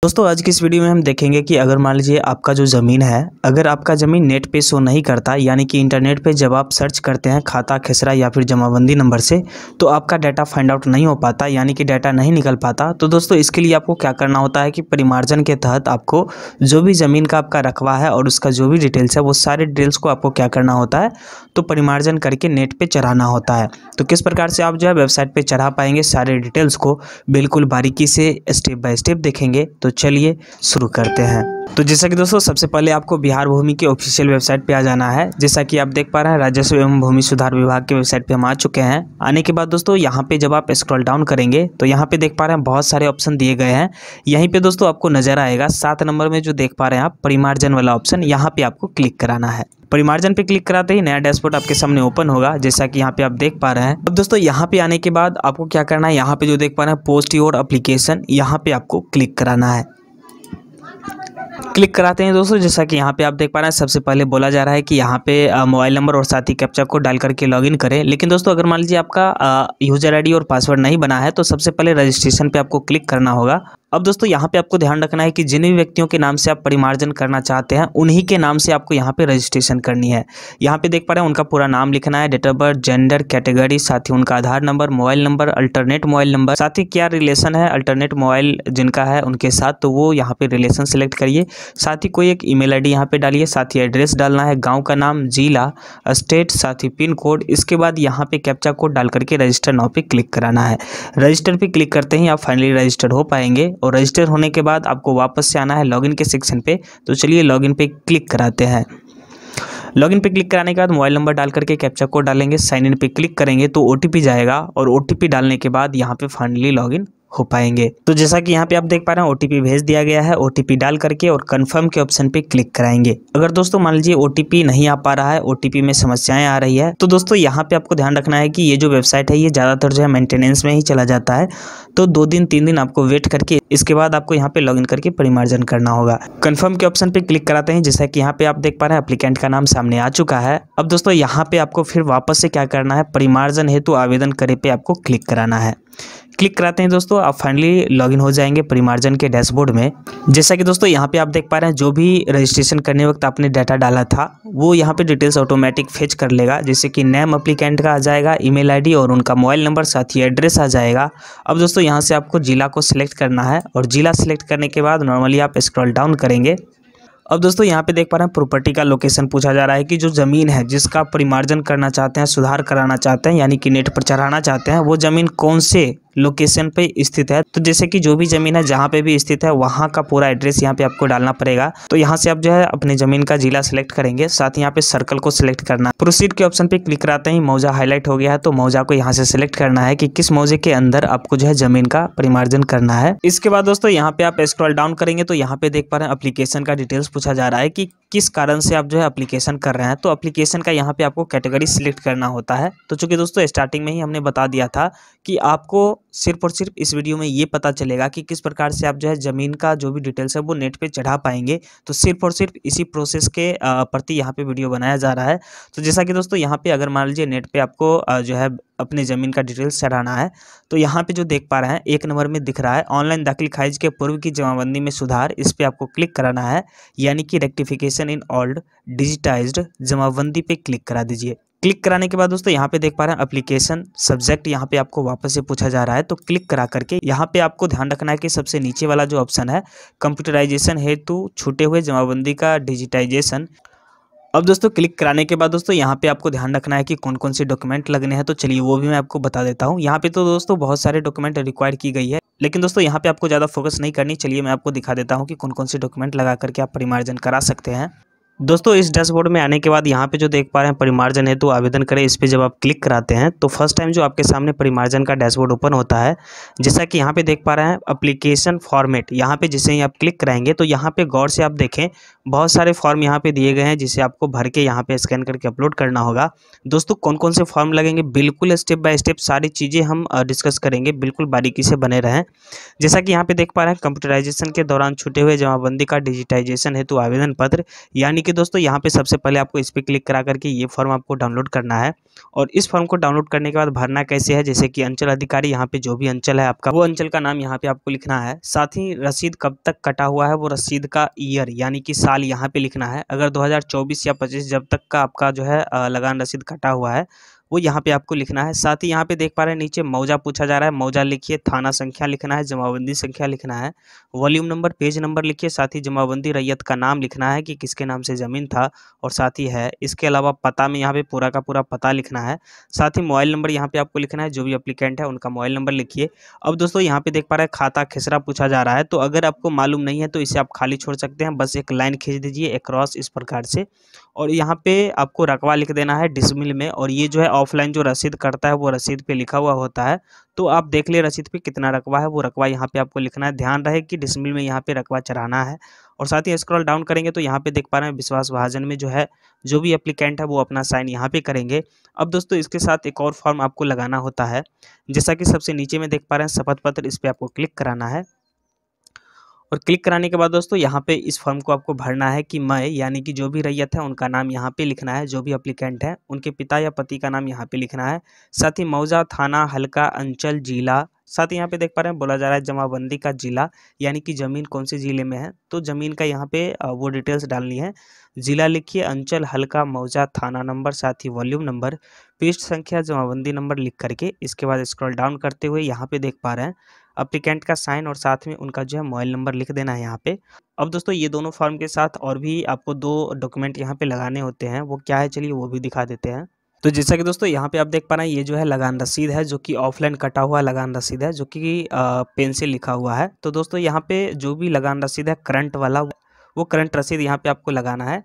दोस्तों आज की इस वीडियो में हम देखेंगे कि अगर मान लीजिए आपका जो ज़मीन है, अगर आपका ज़मीन नेट पे शो नहीं करता, यानी कि इंटरनेट पे जब आप सर्च करते हैं खाता खेसरा या फिर जमाबंदी नंबर से, तो आपका डाटा फाइंड आउट नहीं हो पाता, यानी कि डाटा नहीं निकल पाता। तो दोस्तों इसके लिए आपको क्या करना होता है कि परिमार्जन के तहत आपको जो भी ज़मीन का आपका रकबा है और उसका जो भी डिटेल्स है, वो सारे डिटेल्स को आपको क्या करना होता है, तो परिमार्जन करके नेट पर चढ़ाना होता है। तो किस प्रकार से आप जो है वेबसाइट पर चढ़ा पाएंगे सारे डिटेल्स को, बिल्कुल बारीकी से स्टेप बाय स्टेप देखेंगे। तो चलिए शुरू करते हैं। तो जैसा कि दोस्तों सबसे पहले आपको बिहार भूमि के ऑफिशियल वेबसाइट पे आ जाना है। जैसा कि आप देख पा रहे हैं राजस्व एवं भूमि सुधार विभाग के वेबसाइट पे हम आ चुके हैं। आने के बाद दोस्तों यहाँ पे जब आप स्क्रॉल डाउन करेंगे तो यहाँ पे देख पा रहे हैं बहुत सारे ऑप्शन दिए गए हैं। यहीं पे दोस्तों आपको नजर आएगा 7 नंबर में जो देख पा रहे हैं आप परिमार्जन वाला ऑप्शन, यहाँ पे आपको क्लिक कराना है। परिमार्जन पे क्लिक कराते ही नया डैशबोर्ड आपके सामने ओपन होगा, जैसा कि यहाँ पे आप देख पा रहे हैं। अब दोस्तों यहाँ पे आने के बाद आपको क्या करना है, यहाँ पे जो देख पा रहे हैं पोस्ट योर एप्लीकेशन, यहाँ पे आपको क्लिक कराना है। क्लिक कराते हैं दोस्तों, जैसा कि यहाँ पे आप देख पा रहे हैं सबसे पहले बोला जा रहा है कि यहाँ पे मोबाइल नंबर और साथ ही कैप्चा को डाल करके लॉगिन करें। लेकिन दोस्तों अगर मान लीजिए आपका यूजर आईडी और पासवर्ड नहीं बना है तो सबसे पहले रजिस्ट्रेशन पे आपको क्लिक करना होगा। अब दोस्तों यहाँ पे आपको ध्यान रखना है कि जिन भी व्यक्तियों के नाम से आप परिमार्जन करना चाहते हैं उन्हीं के नाम से आपको यहाँ पे रजिस्ट्रेशन करनी है। यहाँ पे देख पा रहे हैं उनका पूरा नाम लिखना है, date of birth, gender, category, साथ ही उनका Aadhaar number, mobile number, alternate mobile number, साथ ही क्या रिलेशन है अल्टरनेट मोबाइल जिनका है उनके साथ, तो वो यहाँ पे रिलेशन सेलेक्ट करिए। साथ ही कोई एक ईमेल आईडी यहाँ पे डालिए, साथ ही एड्रेस डालना है, गाँव का नाम, जिला, स्टेट, साथ ही पिन कोड। इसके बाद यहाँ पे कैप्चा कोड डाल करके रजिस्टर नाउ पे क्लिक कराना है। रजिस्टर पे क्लिक करते ही आप फाइनली रजिस्टर हो पाएंगे और रजिस्टर होने के बाद आपको वापस से आना है लॉगिन के सेक्शन पे। तो चलिए लॉगिन पे क्लिक कराते हैं। लॉगिन पे क्लिक कराने के बाद मोबाइल नंबर डाल करके कैप्चा कोड डालेंगे, साइन इन पे क्लिक करेंगे तो ओटीपी जाएगा और ओटीपी डालने के बाद यहाँ पे फाइनली लॉगिन हो पाएंगे। तो जैसा कि यहाँ पे आप देख पा रहे हैं ओटीपी भेज दिया गया है। ओटीपी डाल करके और कंफर्म के ऑप्शन पे क्लिक कराएंगे। अगर दोस्तों मान लीजिए ओटीपी नहीं आ पा रहा है, ओटीपी में समस्याएं आ रही है, तो दोस्तों यहाँ पे आपको ध्यान रखना है कि ये जो वेबसाइट है ये ज़्यादातर जो है मेंटेनेंस में ही चला जाता है। तो 2 दिन 3 दिन आपको वेट करके इसके बाद आपको यहाँ पे लॉगिन करके परिमार्जन करना होगा। कंफर्म के ऑप्शन पे क्लिक कराते हैं। जैसा कि यहाँ पे आप देख पा रहे हैं एप्लीकेंट का नाम सामने आ चुका है। अब दोस्तों यहाँ पे आपको फिर वापस से क्या करना है, परिमार्जन हेतु आवेदन करे पे आपको क्लिक कराना है। क्लिक कराते हैं दोस्तों, आप फाइनली लॉगिन हो जाएंगे परिमार्जन के डैशबोर्ड में। जैसा कि दोस्तों यहाँ पे आप देख पा रहे हैं जो भी रजिस्ट्रेशन करने वक्त आपने डाटा डाला था वो यहाँ पे डिटेल्स ऑटोमेटिक फेच कर लेगा, जैसे कि नेम एप्लीकेंट का आ जाएगा, ईमेल आईडी और उनका मोबाइल नंबर, साथ ही एड्रेस आ जाएगा। अब दोस्तों यहाँ से आपको जिला को सिलेक्ट करना है और जिला सिलेक्ट करने के बाद नॉर्मली आप स्क्रॉल डाउन करेंगे। अब दोस्तों यहाँ पे देख पा रहे हैं प्रॉपर्टी का लोकेशन पूछा जा रहा है कि जो ज़मीन है जिसका परिमार्जन करना चाहते हैं, सुधार कराना चाहते हैं, यानी कि नेट पर चढ़ाना चाहते हैं, वो ज़मीन कौन से लोकेशन पे स्थित है। तो जैसे कि जो भी ज़मीन है जहाँ पे भी स्थित है वहाँ का पूरा एड्रेस यहाँ पे आपको डालना पड़ेगा। तो यहाँ से आप जो है अपने ज़मीन का जिला सेलेक्ट करेंगे, साथ ही यहाँ पे सर्कल को सिलेक्ट करना। प्रोसीड के ऑप्शन पे क्लिक कराते ही मौजा हाईलाइट हो गया है, तो मौजा को यहाँ से सिलेक्ट करना है कि किस मौजे के अंदर आपको जो है ज़मीन का परिमार्जन करना है। इसके बाद दोस्तों यहाँ पे आप स्क्रॉल डाउन करेंगे तो यहाँ पे देख पा रहे हैं एप्लीकेशन का डिटेल्स पूछा जा रहा है कि किस कारण से आप जो है एप्लीकेशन कर रहे हैं। तो एप्लीकेशन का यहाँ पे आपको कैटेगरी सिलेक्ट करना होता है। तो चूंकि दोस्तों स्टार्टिंग में ही हमने बता दिया था कि आपको सिर्फ और सिर्फ इस वीडियो में ये पता चलेगा कि किस प्रकार से आप जो है ज़मीन का जो भी डिटेल्स है वो नेट पे चढ़ा पाएंगे। तो सिर्फ और सिर्फ इसी प्रोसेस के प्रति यहाँ पे वीडियो बनाया जा रहा है। तो जैसा कि दोस्तों यहाँ पे अगर मान लीजिए नेट पे आपको जो है अपने ज़मीन का डिटेल्स चढ़ाना है, तो यहाँ पे जो देख पा रहे हैं 1 नंबर में दिख रहा है ऑनलाइन दाखिल खारिज के पूर्व की जमाबंदी में सुधार, इस पे आपको क्लिक कराना है, यानी कि रेक्टिफिकेशन इन ओल्ड डिजिटाइज्ड जमाबंदी पे क्लिक करा दीजिए। क्लिक कराने के बाद दोस्तों यहाँ पे देख पा रहे हैं एप्लीकेशन सब्जेक्ट यहाँ पे आपको वापस से पूछा जा रहा है। तो क्लिक करा करके यहाँ पे आपको ध्यान रखना है कि सबसे नीचे वाला जो ऑप्शन है कंप्यूटराइजेशन हेतु छूटे हुए जमाबंदी का डिजिटाइजेशन। अब दोस्तों क्लिक कराने के बाद दोस्तों यहाँ पे आपको ध्यान रखना है कि कौन कौन से डॉक्यूमेंट लगने हैं। तो चलिए वो भी मैं आपको बता देता हूँ। यहाँ पे तो दोस्तों बहुत सारे डॉक्यूमेंट रिक्वायर की गई है, लेकिन दोस्तों यहाँ पे आपको ज़्यादा फोकस नहीं करनी। चलिए मैं आपको दिखा देता हूँ कि कौन कौन से डॉक्यूमेंट लगा करके आप परिमार्जन करा सकते हैं। दोस्तों इस डैशबोर्ड में आने के बाद यहाँ पे जो देख पा रहे हैं परिमार्जन है तो आवेदन करें, इस पे जब आप क्लिक कराते हैं तो फर्स्ट टाइम जो आपके सामने परिमार्जन का डैशबोर्ड ओपन होता है। जैसा कि यहाँ पे देख पा रहे हैं एप्लीकेशन फॉर्मेट, यहाँ पे जैसे ही आप क्लिक कराएंगे तो यहाँ पे गौर से आप देखें बहुत सारे फॉर्म यहाँ पे दिए गए हैं जिसे आपको भर के यहाँ पे स्कैन करके अपलोड करना होगा। दोस्तों कौन कौन से फॉर्म लगेंगे बिल्कुल स्टेप बाय स्टेप सारी चीज़ें हम डिस्कस करेंगे, बिल्कुल बारीकी से बने रहें। जैसा कि यहाँ पे देख पा रहे हैं कंप्यूटराइजेशन के दौरान छूटे हुए जमाबंदी का डिजिटाइजेशन हेतु आवेदन पत्र, यानी देखिए दोस्तों, यहाँ पे सबसे पहले आपको इस पे क्लिक करा करके ये फॉर्म आपको डाउनलोड करना है। और इस फॉर्म को डाउनलोड करने के बाद भरना कैसे है, जैसे कि अंचल अधिकारी, यहाँ पे जो भी अंचल है आपका, वो अंचल का नाम यहाँ पे आपको लिखना है। साथ ही रसीद कब तक कटा हुआ है, वो रसीद का ईयर यानी कि साल यहाँ पे लिखना है। अगर 2024 या 25 जब तक का आपका जो है लगान रसीद कटा हुआ है, वो यहाँ पे आपको लिखना है। साथ ही यहाँ पे देख पा रहे हैं नीचे मौजा पूछा जा रहा है, मौजा लिखिए, थाना संख्या लिखना है, जमाबंदी संख्या लिखना है, वॉल्यूम नंबर, पेज नंबर लिखिए। साथ ही जमाबंदी रैयत का नाम लिखना है कि किसके नाम से ज़मीन था और साथ ही है। इसके अलावा पता में यहाँ पे पूरा का पूरा पता लिखना है। साथ ही मोबाइल नंबर यहाँ पे आपको लिखना है, जो भी एप्लीकेंट है उनका मोबाइल नंबर लिखिए। अब दोस्तों यहाँ पे देख पा रहे हैं खाता खेसरा पूछा जा रहा है, तो अगर आपको मालूम नहीं है तो इसे आप खाली छोड़ सकते हैं, बस एक लाइन खींच दीजिए अक्रॉस इस प्रकार से। और यहाँ पे आपको रकबा लिख देना है डिसमिल में। और ये जो है ऑफलाइन जो रसीद करता है वो रसीद पे लिखा हुआ होता है, तो आप देख ले रसीद पे कितना रकबा है, वो रकबा यहाँ पे आपको लिखना है। ध्यान रहे कि डिसमिल में यहाँ पे रकबा चढ़ाना है। और साथ ही स्क्रॉल डाउन करेंगे तो यहाँ पे देख पा रहे हैं विश्वास भाजन में जो है जो भी एप्लीकेंट है वो अपना साइन यहाँ पे करेंगे। अब दोस्तों इसके साथ एक और फॉर्म आपको लगाना होता है, जैसा कि सबसे नीचे में देख पा रहे हैं शपथ पत्र, इस पर आपको क्लिक कराना है। और क्लिक कराने के बाद दोस्तों यहाँ पे इस फॉर्म को आपको भरना है कि मैं यानी कि जो भी रैयत है उनका नाम यहाँ पे लिखना है, जो भी एप्लीकेंट है उनके पिता या पति का नाम यहाँ पे लिखना है। साथ ही मौजा, थाना, हल्का, अंचल, जिला, साथ ही यहाँ पे देख पा रहे हैं बोला जा रहा है जमाबंदी का जिला यानी कि ज़मीन कौन से ज़िले में है, तो ज़मीन का यहाँ पे वो डिटेल्स डालनी है। ज़िला लिखिए, अंचल, हल्का, मौजा, थाना नंबर, साथ ही वॉल्यूम नंबर, पृष्ठ संख्या, जमाबंदी नंबर लिख करके इसके बाद स्क्रॉल डाउन करते हुए यहाँ पे देख पा रहे हैं एप्लीकेंट का साइन और साथ में उनका जो है मोबाइल नंबर लिख देना है यहाँ पे। अब दोस्तों ये दोनों फॉर्म के साथ और भी आपको 2 डॉक्यूमेंट यहाँ पे लगाने होते हैं, वो क्या है चलिए वो भी दिखा देते हैं। तो जैसा कि दोस्तों यहाँ पे आप देख पा रहे हैं ये जो है लगान रसीद है, जो कि ऑफलाइन कटा हुआ लगान रसीद है, जो कि पेन से लिखा हुआ है। तो दोस्तों यहाँ पे जो भी लगान रसीद है करंट वाला, वो करंट रसीद यहाँ पे आपको लगाना है।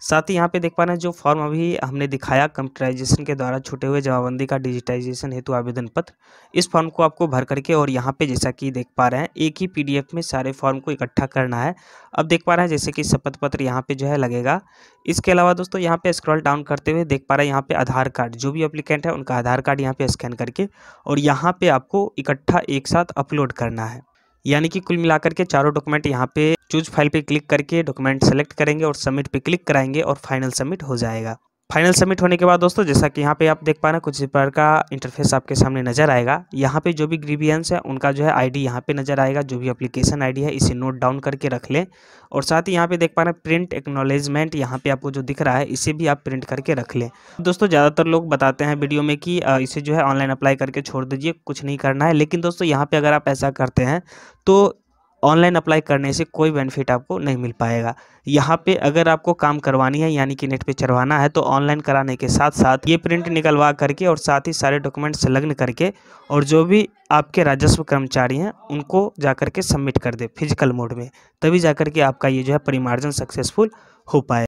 साथ ही यहाँ पे देख पा रहे हैं जो फॉर्म अभी हमने दिखाया कंप्यूटराइजेशन के द्वारा छूटे हुए जमाबंदी का डिजिटाइजेशन हेतु आवेदन पत्र, इस फॉर्म को आपको भर करके और यहाँ पे जैसा कि देख पा रहे हैं एक ही पीडीएफ में सारे फॉर्म को इकट्ठा करना है। अब देख पा रहे हैं जैसे कि शपथ पत्र यहाँ पे जो है लगेगा। इसके अलावा दोस्तों यहाँ पे स्क्रॉल डाउन करते हुए देख पा रहे हैं यहाँ पे आधार कार्ड, जो भी एप्लीकेंट है उनका आधार कार्ड यहाँ पे स्कैन करके और यहाँ पे आपको इकट्ठा एक साथ अपलोड करना है। यानी कि कुल मिलाकर के चारों डॉक्यूमेंट यहाँ पे चूज फाइल पे क्लिक करके डॉक्यूमेंट सेलेक्ट करेंगे और सबमिट पे क्लिक कराएंगे और फाइनल सबमिट हो जाएगा। फाइनल सबमिट होने के बाद दोस्तों जैसा कि यहाँ पे आप देख पा रहे हैं कुछ इस प्रकार का इंटरफेस आपके सामने नजर आएगा। यहाँ पे जो भी ग्रीवियंस है उनका जो है आईडी यहाँ पे नजर आएगा, जो भी एप्लीकेशन आईडी है इसे नोट डाउन करके रख लें। और साथ ही यहाँ पे देख पा रहे हैं प्रिंट एक्नॉलेजमेंट, यहाँ पे आपको जो दिख रहा है इसे भी आप प्रिंट करके रख लें। दोस्तों ज़्यादातर लोग बताते हैं वीडियो में कि इसे जो है ऑनलाइन अप्लाई करके छोड़ दीजिए, कुछ नहीं करना है। लेकिन दोस्तों यहाँ पे अगर आप ऐसा करते हैं तो ऑनलाइन अप्लाई करने से कोई बेनिफिट आपको नहीं मिल पाएगा। यहाँ पे अगर आपको काम करवानी है यानी कि नेट पे चढ़वाना है तो ऑनलाइन कराने के साथ साथ ये प्रिंट निकलवा करके और साथ ही सारे डॉक्यूमेंट संलग्न करके और जो भी आपके राजस्व कर्मचारी हैं उनको जाकर के सबमिट कर दे फिजिकल मोड में, तभी जाकर के आपका ये जो है परिमार्जन सक्सेसफुल हो पाए।